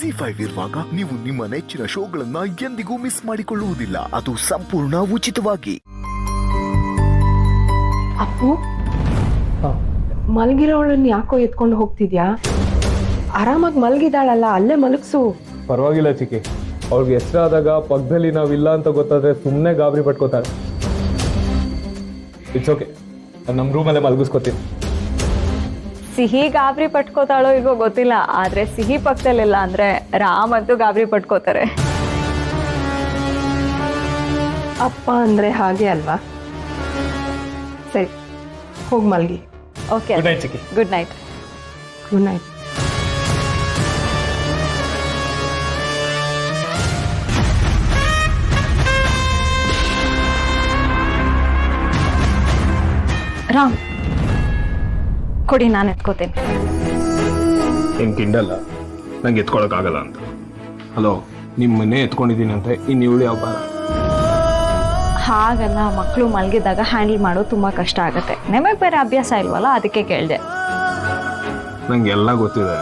ZEE5 ಇರುವಾಗ ನೀವು ನಿಮ್ಮ ನೆಚ್ಚಿನ ಶೋಗಳನ್ನ ಎಂದಿಗೂ ಮಿಸ್ ಮಾಡಿಕೊಳ್ಳುವುದಿಲ್ಲ. ಅದು ಸಂಪೂರ್ಣ ಉಚಿತವಾಗಿ. ಅಪ್ಪು, ಮಲಗಿರೋಳನ್ನ ಯಾಕೋ ಎತ್ಕೊಂಡು ಹೋಗ್ತಿದ್ಯಾ? ಆರಾಮಾಗಿ ಮಲಗಿದಾಳಲ್ಲ, ಅಲ್ಲೇ ಮಲಗಿಸು. ಪರವಾಗಿಲ್ಲ ಚಿಕ್ಕಿ, ಅವ್ಳಿಗೆ ಹೆಸರಾದಾಗ ಪಕ್ಕದಲ್ಲಿ ನಾವಿಲ್ಲ ಅಂತ ಗೊತ್ತಾದ್ರೆ ಸುಮ್ಮನೆ ಗಾಬರಿ ಪಟ್ಕೋತಾಳೆ. ಇಟ್ಸ್ ಓಕೆ, ನಾನು ನಮ್ಮ ರೂಮಲ್ಲೇ ಮಲಗಿಸ್ಕೊತೀನಿ. ಸಿಹಿ ಗಾಬರಿ ಪಟ್ಕೋತಾಳೋ ಇಲ್ವೋ ಗೊತ್ತಿಲ್ಲ, ಆದ್ರೆ ಸಿಹಿ ಪಕ್ಕದಲ್ಲಿಲ್ಲ ಅಂದ್ರೆ ರಾಮ್ ಅಂತೂ ಗಾಬರಿ ಪಟ್ಕೋತಾರೆ. ಅಪ್ಪ ಅಂದ್ರೆ ಹಾಗೆ ಅಲ್ವಾ? ಸರಿ, ಹೋಗಿ ಮಲಗಿ. ಓಕೆ, ಗುಡ್ ನೈಟ್ ಚಿಕ್ಕಿ. Good night. Good night. Ram, ಕೊಡಿ, ನಾನು ಎತ್ಕೋತೇನೆ. ಏನು ಕಿಂಡಲ್ಲ, ನಂಗೆ ಎತ್ಕೊಳಕ್ಕಾಗಲ್ಲ ಅಂತ. ಹಲೋ, ನಿಮ್ಮನ್ನೇ ಎತ್ಕೊಂಡಿದ್ದೀನಿ ಅಂತ ಇನ್ನು ಇವಳು ಯಾವ ಬಾರ? ಹಾಗಲ್ಲ, ಮಕ್ಕಳು ಮಲಗಿದಾಗ ಹ್ಯಾಂಡಲ್ ಮಾಡೋದು ತುಂಬ ಕಷ್ಟ ಆಗುತ್ತೆ. ನಿಮಗೆ ಬೇರೆ ಅಭ್ಯಾಸ ಇಲ್ವಲ್ಲ, ಅದಕ್ಕೆ ಕೇಳಿದೆ. ನಂಗೆ ಎಲ್ಲ ಗೊತ್ತಿದೆ.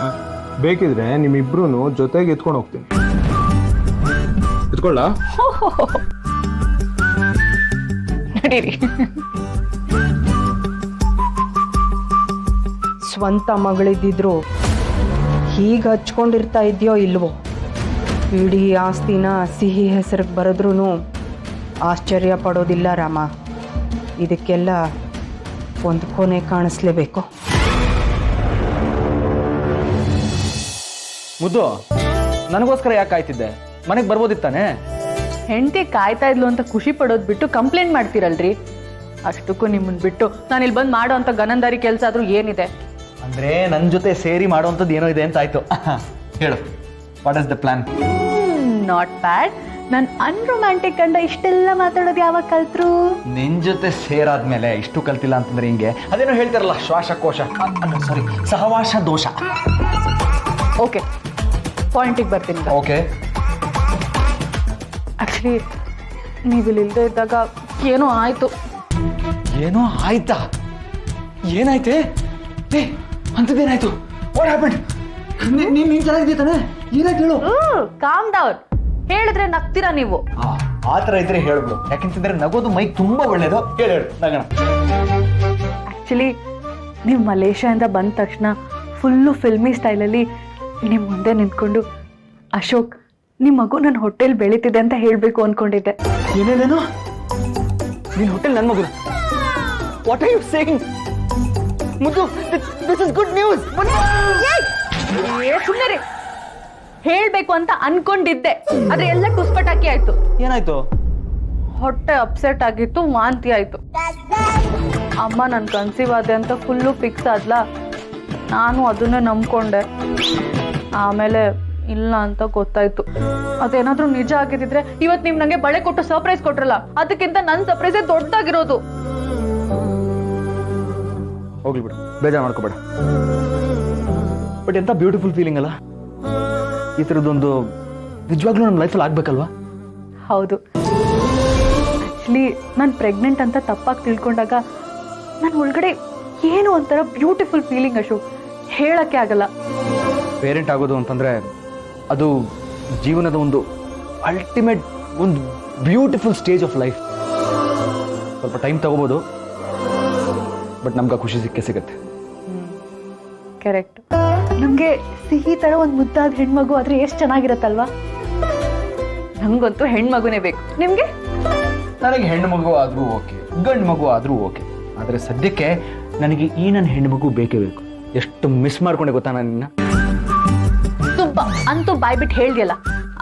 ಬೇಕಿದ್ರೆ ನಿಮ್ಮಿಬ್ರು ಜೊತೆಗೆ ಎತ್ಕೊಂಡು ಹೋಗ್ತೀನಿ. ಎತ್ಕೊಳ್ಳ? ನಡೀರಿ. ಸ್ವಂತ ಮಗಳಿದ್ದಿದ್ರು ಹೀಗೆ ಹಚ್ಕೊಂಡಿರ್ತಾ ಇದೆಯೋ ಇಲ್ವೋ? ಇಡೀ ಆಸ್ತಿನ ಸಿಹಿ ಹೆಸರಿಗೆ ಬರೆದ್ರೂ ಆಶ್ಚರ್ಯ ಪಡೋದಿಲ್ಲ ರಾಮ. ಇದಕ್ಕೆಲ್ಲ ಒಂದು ಕೊನೆ ಕಾಣಿಸ್ಲೇಬೇಕು. ಮುದ್ದು, ನನಗೋಸ್ಕರ ಯಾಕೆ ಕಾಯ್ತಿದ್ದೆ? ಮನೆಗೆ ಬರ್ಬೋದಿತ್ತಾನೆ? ಹೆಂಡತಿ ಕಾಯ್ತಾ ಇದ್ಲು ಅಂತ ಖುಷಿ ಪಡೋದು ಬಿಟ್ಟು ಕಂಪ್ಲೇಂಟ್ ಮಾಡ್ತೀರಲ್ರಿ. ಅಷ್ಟಕ್ಕೂ ನಿಮ್ಮನ್ನ ಬಿಟ್ಟು ನಾನು ಇಲ್ಲಿ ಬಂದು ಮಾಡೋ ಅಂಥ ಗನಂದಾರಿ ಕೆಲಸ ಆದ್ರೂ ಏನಿದೆ? ಅಂದರೆ ನನ್ನ ಜೊತೆ ಸೇರಿ ಮಾಡೋವಂಥದ್ದು ಏನೋ ಇದೆ ಅಂತ ಆಯ್ತು. ಹೇಳು, what is the plan? Not bad. ನಾನು ಅನ್ರೊಮ್ಯಾಂಟಿಕ್ ಕಂಡ ಇಷ್ಟೆಲ್ಲ ಮಾತಾಡೋದು ಯಾವಾಗ ಕಲ್ತ್ರು? ನಿನ್ನ ಜೊತೆ ಸೇರಾದ್ಮೇಲೆ ಇಷ್ಟು ಕಲ್ತಿಲ್ಲ ಅಂತಂದ್ರೆ ಹಿಂಗೆ. ಅದೇನೋ ಹೇಳ್ತಾರಲ್ಲ, ಶ್ವಾಸಕೋಶ, ಸಾರಿ, ಸಹವಾಸ ದೋಷ. ಓಕೆ, ಪಾಯಿಂಟಿಗೆ ಬರ್ತೀನಿ. ಓಕೆ, ಆ್ಯಕ್ಚುಲಿ ನೀವು ಇಲ್ಲಿಲ್ಲದೆ ಇದ್ದಾಗ ಏನೋ ಆಯಿತು. ಏನೋ ಆಯ್ತಾ? ಏನಾಯ್ತೆ? ಏ, ಅಂಥದ್ದೇನಾಯ್ತು? What happened? ನೀನು ಚೆನ್ನಾಗಿದೆ ತಾನೆ? ಏನಾಯ್ತು ಹೇಳು. Calm down. ಹೇಳಿದ್ರೆ ನಗ್ತೀರಾ ನೀವು. ಆ ಥರ ಇದ್ರೆ ಹೇಳ್ಬಿಡು. ಯಾಕೆಂತಂದ್ರೆ ನಗೋದು ಮೈಗೆ ತುಂಬ ಒಳ್ಳೇದು. ಹೇಳು ನಗೋಣ. ಆ್ಯಕ್ಚುಲಿ ನೀವು ಮಲೇಷ್ಯಾದಿಂದ ಬಂದ ತಕ್ಷಣ ಫುಲ್ಲು ಫಿಲ್ಮಿ ಸ್ಟೈಲಲ್ಲಿ ನಿಮ್ಮ ಮುಂದೆ ನಿಂತ್ಕೊಂಡು, ಅಶೋಕ್, ನಿಮ್ಮ ಮಗು ನನ್ನ ಹೊಟ್ಟೆಲ್ ಬೆಳೀತಿದೆ ಅಂತ ಹೇಳಬೇಕು ಅಂದ್ಕೊಂಡಿದ್ದೆ. ಏನೇನೇನು? ನಿನ್ನ ಹೋಟೆಲ್ ನನ್ನ ಮಗು? What are you saying? ಮುದ್ದು, ದಿಸ್ ಇಸ್ ಗುಡ್ ನ್ಯೂಸ್. ಸುಮ್ಮನೆ ರೀ. ಹೇಳಬೇಕು ಅಂತ ಅನ್ಕೊಂಡಿದ್ದೆ, ಆದ್ರೆ ಎಲ್ಲ ಟುಸ್ಪಟಾಕಿ ಆಯ್ತು. ಏನಾಯ್ತು? ಹೊಟ್ಟೆ ಅಪ್ಸೆಟ್ ಆಗಿತ್ತು, ವಾಂತಿ ಆಯ್ತು. ಅಮ್ಮ ನನ್ನ ಕನ್ಸೀವ್ ಆದೆ ಅಂತ ಫುಲ್ಲು ಫಿಕ್ಸ್ ಆದ್ಲ. ನಾನು ಅದನ್ನೇ ನಂಬ್ಕೊಂಡೆ. ಆಮೇಲೆ ಇಲ್ಲ ಅಂತ ಗೊತ್ತಾಯ್ತು. ಅದೇನಾದ್ರೂ ನಿಜ ಆಗಿದ್ರೆ ಇವತ್ತು ನೀವು ನಂಗೆ ಬಳೆ ಕೊಟ್ಟು ಸರ್ಪ್ರೈಸ್ ಕೊಟ್ರಲ್ಲ, ಅದಕ್ಕಿಂತ ನನ್ನ ಸರ್ಪ್ರೈಸೇ ದೊಡ್ಡದಾಗಿರೋದು. ಹೋಗ್ಲಿ ಬಿಡು, ಬೇಜಾರು ಮಾಡ್ಕೋಬೇಡ. ಬಟ್ ಎಂತ ಬ್ಯೂಟಿಫುಲ್ ಫೀಲಿಂಗ್ ಅಲ್ಲ? ಈ ಥರದ್ದೊಂದು ನಿಜವಾಗ್ಲೂ ನಮ್ಮ ಲೈಫಲ್ಲಿ ಆಗ್ಬೇಕಲ್ವಾ? ಹೌದು. ಆ್ಯಕ್ಚುಲಿ ನಾನು ಪ್ರೆಗ್ನೆಂಟ್ ಅಂತ ತಪ್ಪಾಗಿ ತಿಳ್ಕೊಂಡಾಗ ನನ್ನ ಒಳಗಡೆ ಏನು ಒಂಥರ ಬ್ಯೂಟಿಫುಲ್ ಫೀಲಿಂಗ್ ಅಶೋಕ್, ಹೇಳಕ್ಕೆ ಆಗಲ್ಲ. ಪೇರೆಂಟ್ ಆಗೋದು ಅಂತಂದರೆ ಅದು ಜೀವನದ ಒಂದು ಅಲ್ಟಿಮೇಟ್, ಒಂದು ಬ್ಯೂಟಿಫುಲ್ ಸ್ಟೇಜ್ ಆಫ್ ಲೈಫ್. ಸ್ವಲ್ಪ ಟೈಮ್ ತಗೋಬೋದು, ಬಟ್ ನಮ್ಗೆ ಆ ಖುಷಿ ಸಿಕ್ಕೇ ಸಿಗುತ್ತೆ. ಕರೆಕ್ಟ್. ನಮಗೆ ಸಿಹಿ ಥರ ಒಂದು ಮುದ್ದಾದ ಹೆಣ್ಮಗು ಆದರೆ ಎಷ್ಟು ಚೆನ್ನಾಗಿರತ್ತಲ್ವಾ? ನಂಗಂತೂ ಹೆಣ್ಮಗುನೇ ಬೇಕು. ನಿಮಗೆ? ನನಗೆ ಹೆಣ್ಣು ಮಗು ಆದರೂ ಓಕೆ, ಗಂಡು ಮಗು ಆದರೂ ಓಕೆ. ಆದರೆ ಸದ್ಯಕ್ಕೆ ನನಗೆ ಈ ನನ್ನ ಹೆಣ್ಣು ಮಗು ಬೇಕೇ ಬೇಕು. ಎಷ್ಟು ಮಿಸ್ ಮಾಡ್ಕೊಂಡೆ ಗೊತ್ತಾ ನಾನು ನಿನ್ನ? ತುಂಬ ಅಂತೂ ಬಾಯ್ಬಿಟ್ಟು ಹೇಳ್ದಿಯಲ್ಲ,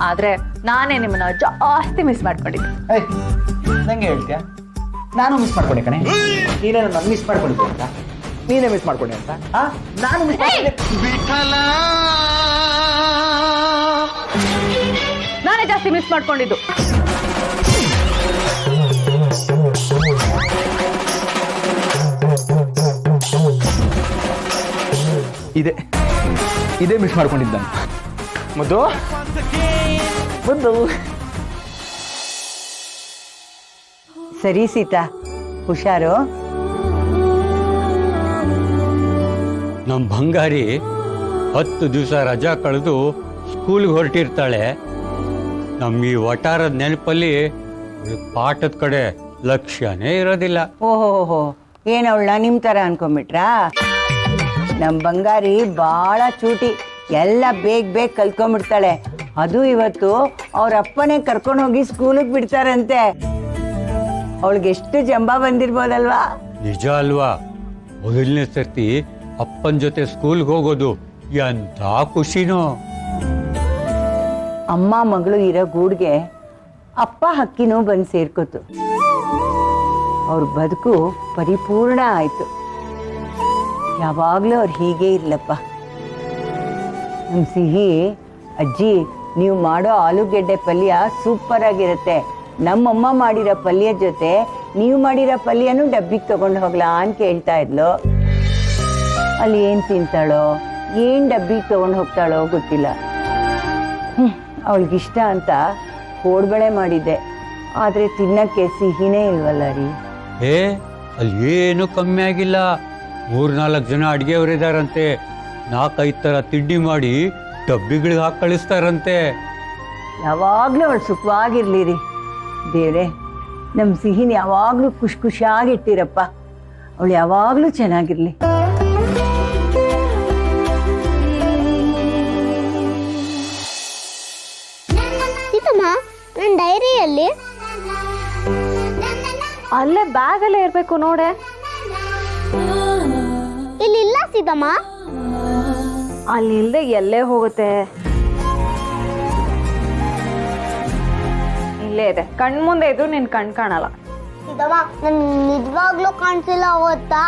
ಆದರೆ ನಾನೇ ನಿಮ್ಮನ್ನ ಜಾಸ್ತಿ ಮಿಸ್ ಮಾಡ್ಕೊಂಡಿದ್ದೆ. ಏಯ್, ನಂಗೆ ಹೇಳ್ತೀಯಾ? ನಾನು ಮಿಸ್ ಮಾಡ್ಕೊಂಡೆ ಕಣೆ. ನೀನೇ ನನ್ನ ಮಿಸ್ ಮಾಡ್ಕೊಂಡಿದ್ದೆ ಅಂತ? ನೀನೇ ಮಿಸ್ ಮಾಡ್ಕೊಂಡೆ ಅಂತ? ನಾನು ಮಿಸ್ ಮಾಡ್ಕೊಂಡೆ. ನಾನೇ ಜಾಸ್ತಿ ಮಿಸ್ ಮಾಡ್ಕೊಂಡಿದ್ದು. ಇದೇ ಮಿಸ್ ಮಾಡ್ಕೊಂಡಿದ್ದ. ಮುದ್ದು ಮುದ್ದು. ಸರಿ ಸೀತಾ, ಹುಷಾರು. ನಮ್ಮ ಬಂಗಾರಿ 10 ದಿವಸ ರಜಾ ಕಳೆದು ಸ್ಕೂಲ್ಗೆ ಹೊರಟಿರ್ತಾಳೆ. ನಮ್ಗೆ ಈ ವಟಾರದ ನೆನಪಲ್ಲಿ ಪಾಠದ ಕಡೆ ಲಕ್ಷ್ಯನೇ ಇರೋದಿಲ್ಲ. ಓಹೋ ಏನವಳ ನಿಮ್ಮ ಥರ ಅನ್ಕೊಂಬಿಟ್ರಾ? ನಮ್ಮ ಬಂಗಾರಿ ಭಾಳ ಚೂಟಿ, ಎಲ್ಲ ಬೇಗ ಕಲ್ತ್ಕೊಂಡ್ಬಿಡ್ತಾಳೆ. ಅದು ಇವತ್ತು ಅವ್ರ ಅಪ್ಪನೇ ಕರ್ಕೊಂಡು ಹೋಗಿ ಸ್ಕೂಲಿಗೆ ಬಿಡ್ತಾರಂತೆ. ಅವಳಿಗೆ ಎಷ್ಟು ಜಂಬ ಬಂದಿರ್ಬೋದಲ್ವಾ? ನಿಜ ಅಲ್ವಾ? ಮೊದಲನೇ ಸರ್ತಿ ಅಪ್ಪನ ಜೊತೆ ಸ್ಕೂಲ್ಗೆ ಹೋಗೋದು ಎಂಥ ಖುಷಿನೋ. ಅಮ್ಮ ಮಗಳು ಇರೋ ಗೂಡ್ಗೆ ಅಪ್ಪ ಹಕ್ಕಿನೂ ಬಂದು ಸೇರ್ಕೋತು. ಅವ್ರ ಬದುಕು ಪರಿಪೂರ್ಣ ಆಯಿತು. ಯಾವಾಗಲೂ ಅವ್ರು ಹೀಗೆ ಇರ್ಲಪ್ಪ. ನಮ್ಮ ಸಿಹಿ, ಅಜ್ಜಿ ನೀವು ಮಾಡೋ ಆಲೂಗೆಡ್ಡೆ ಪಲ್ಯ ಸೂಪರ್ ಆಗಿರುತ್ತೆ. ನಮ್ಮಮ್ಮ ಮಾಡಿರೋ ಪಲ್ಯ ಜೊತೆ ನೀವು ಮಾಡಿರೋ ಪಲ್ಯನೂ ಡಬ್ಬಿಗೆ ತೊಗೊಂಡು ಹೋಗ್ಲಾ ಅಂತ ಕೇಳ್ತಾ ಇದ್ಲು. ಅಲ್ಲಿ ಏನು ತಿಂತಾಳೋ, ಏನು ಡಬ್ಬಿಗೆ ತೊಗೊಂಡು ಹೋಗ್ತಾಳೋ ಗೊತ್ತಿಲ್ಲ. ಅವಳಿಗಿಷ್ಟ ಅಂತ ಕೋಡ್ಬಳೆ ಮಾಡಿದ್ದೆ, ಆದರೆ ತಿನ್ನಕ್ಕೆ ಸಿಹಿನೇ ಇಲ್ವಲ್ಲ ರೀ. ಅಲ್ಲಿ ಏನು ಕಮ್ಮಿ ಆಗಿಲ್ಲ. 3-4 ಜನ ಅಡುಗೆಯವರಿದ್ದಾರಂತೆ. 4-5 ಥರ ತಿಂಡಿ ಮಾಡಿ ಡಬ್ಬಿಗಳಿಗೆ ಹಾಕಿ ಕಳಿಸ್ತಾರಂತೆ. ಯಾವಾಗಲೂ ಅವಳು ಸುಖವಾಗಿರ್ಲಿ ರೀ ದೇವ್ರೆ. ನಮ್ಮ ಸಿಹಿನ ಯಾವಾಗಲೂ ಖುಷಿಯಾಗಿಟ್ಟಿರಪ್ಪ. ಅವಳು ಯಾವಾಗಲೂ ಚೆನ್ನಾಗಿರ್ಲಿ. ನನ್ನ ಡೈರಿಯಲ್ಲಿ ಅಲ್ಲೇ ಬ್ಯಾಗಲ್ಲೇ ಇರಬೇಕು ನೋಡೆ. ಇಲ್ಲಿಲ್ಲ ಸೀತಮ್ಮ. ಅಲ್ಲಿ ಇಲ್ಲದೆ ಎಲ್ಲೇ ಹೋಗುತ್ತೆ? ಇಲ್ಲೇ ಇದೆ, ಕಣ್ಮುಂದೆ ಇದ್ರು ನಿನ್ ಕಣ್ ಕಾಣಲ್ಲ. ಸೀತಮ್ಮ, ನನ್ ನಿಜವಾಗ್ಲೂ ಕಾಣಿಸಿಲ್ಲ ಅವತ್ತಾ.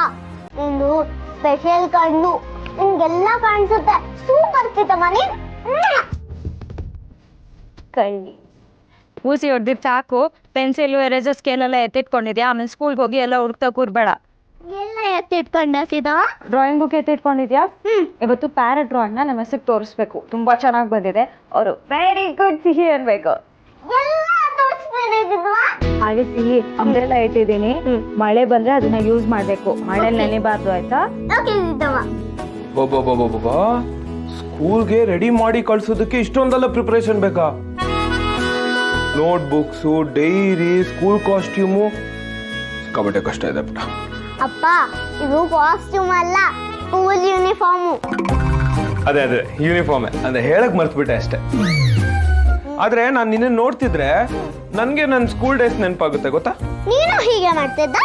ನೀನು ಸ್ಪೆಷಲ್ ಕಣ್ಣು, ನಿನ್ಗೆಲ್ಲ ಕಾಣಿಸುತ್ತೆ. ಸೂಪರ್ ಸೀತಮ್ಮ ನೀನ್. ಕಳ್ಳಿ ಊಸಿ ಹೊಡೆದಿದ್ದು ಸಾಕು. ಪೆನ್ಸಿಲ್, ಎರೇಸರ್, ಸ್ಕೇಲ್ ಎಲ್ಲ ಎತ್ತಿಟ್ಕೊಂಡಿದ್ಯಾ? ಆಮೇಲೆ ಸ್ಕೂಲ್ಗೆ ಹೋಗಿ ಎಲ್ಲ ಹುಡುಕ್ತಾ ಕೂರ್ಬೇಡ. ಎಲ್ಲ ಎತ್ತಿಟ್ಕೊಂಡ ಸೀತಮ್ಮ? ಡ್ರಾಯಿಂಗ್ ಬುಕ್ ಎತ್ತಿಟ್ಕೊಂಡಿದ್ಯಾ? ಇವತ್ತು ಪ್ಯಾರೆಟ್ ಡ್ರಾಯಿಂಗ್ನ ನಮ್ಮ ಹೆಸರು ತೋರಿಸ್ಬೇಕು. ತುಂಬಾ ಚೆನ್ನಾಗಿ ಬಂದಿದೆ. ಅವರು ವೆರಿ ಗುಡ್ ಸಿಹಿ ಅನ್ಬೇಕು. ಹಾಗೆ ಸಿಹಿ ಅಂಬ್ರೆಲ್ಲ ಇಟ್ಟಿದ್ದೀನಿ. ಮಳೆ ಬಂದ್ರೆ ಅದನ್ನ ಯೂಸ್ ಮಾಡ್ಬೇಕು. ಮಳೆ ನೆನೆಬಾರ್ದು, ಆಯ್ತಾ? ಸ್ಕೂಲ್ಗೆ ರೆಡಿ ಮಾಡಿ ಕಳ್ಸೋದಕ್ಕೆ ಇಷ್ಟೊಂದೆಲ್ಲ ಪ್ರಿಪರೇಷನ್ ಬೇಕಾ? Note books, dairy, school costume, ಸಿಕ್ಕಾಪಟ್ಟೆ ಕಷ್ಟ ಇದೆ ಪುಟ್ಟ. ಅಪ್ಪ, ಇದು ಕಾಸ್ಟ್ಯೂಮ್ ಅಲ್ಲ, ಸ್ಕೂಲ್ ಯೂನಿಫಾರ್ಮು. ಅದೇ ಯೂನಿಫಾರ್ಮೇ ಅಂದ್ರೆ ಹೇಳಕ್ ಮರ್ತ್ಬಿಟ್ಟೆ ಅಷ್ಟೇ. ಆದ್ರೆ ನಾನು ನಿನ್ನ ನೋಡ್ತಿದ್ರೆ ನನ್ಗೆ ನನ್ನ ಸ್ಕೂಲ್ ಡೇಸ್ ನೆನಪಾಗುತ್ತೆ, ಗೊತ್ತಾ? ನೀನು ಹೀಗೆ ಮಾಡ್ತಿದ್ದ?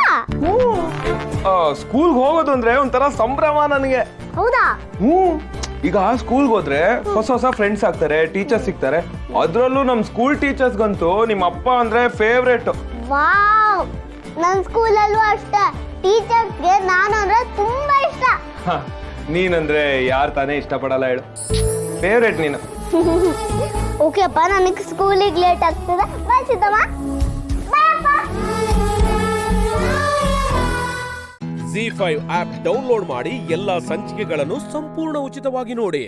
ಸ್ಕೂಲ್ಗೆ ಹೋಗೋದು ಅಂದ್ರೆ ಒಂಥರ ಸಂಭ್ರಮ ನನಗೆ. ಹೌದಾ? ಈಗ ಸ್ಕೂಲ್ಗೆ ಹೋದ್ರೆ ಹೊಸ ಫ್ರೆಂಡ್ಸ್ ಆಗ್ತಾರೆ, ಟೀಚರ್ಸ್ ಸಿಗ್ತಾರೆ. ಅದ್ರಲ್ಲೂ ನಮ್ ಸ್ಕೂಲ್ ಟೀಚರ್ಸ್ಗಂತೂ ನಿಮ್ಮ ಅಪ್ಪ ಅಂದ್ರೆ ಫೇವ್ರೇಟ್. ವಾವ್, ನನ್ನ ಸ್ಕೂಲಲ್ಲೂ ಅಷ್ಟೇ. ಟೀಚರ್ಸ್ಗೆ ನಾನು ಅಂದ್ರೆ ತುಂಬಾ ಇಷ್ಟ. ನೀನಂದ್ರೆ ಯಾರು ತಾನೇ ಇಷ್ಟಪಡಲ್ಲ ಹೇಳು? ಫೇವ್ರೇಟ್ ನೀನು. ಓಕೆ ಅಪ್ಪ, ನನಗೆ ಸ್ಕೂಲಿಗೆ ಲೇಟ್ ಆಗ್ತದೆ. ಬಾಯ್ ಸೀತಮ್ಮ. ಬಾಯ್ ಅಪ್ಪ. ZEE5 ಆಪ್ ಡೌನ್ಲೋಡ್ ಮಾಡಿ ಎಲ್ಲಾ ಸಂಚಿಕೆಗಳನ್ನು ಸಂಪೂರ್ಣ ಉಚಿತವಾಗಿ ನೋಡಿ.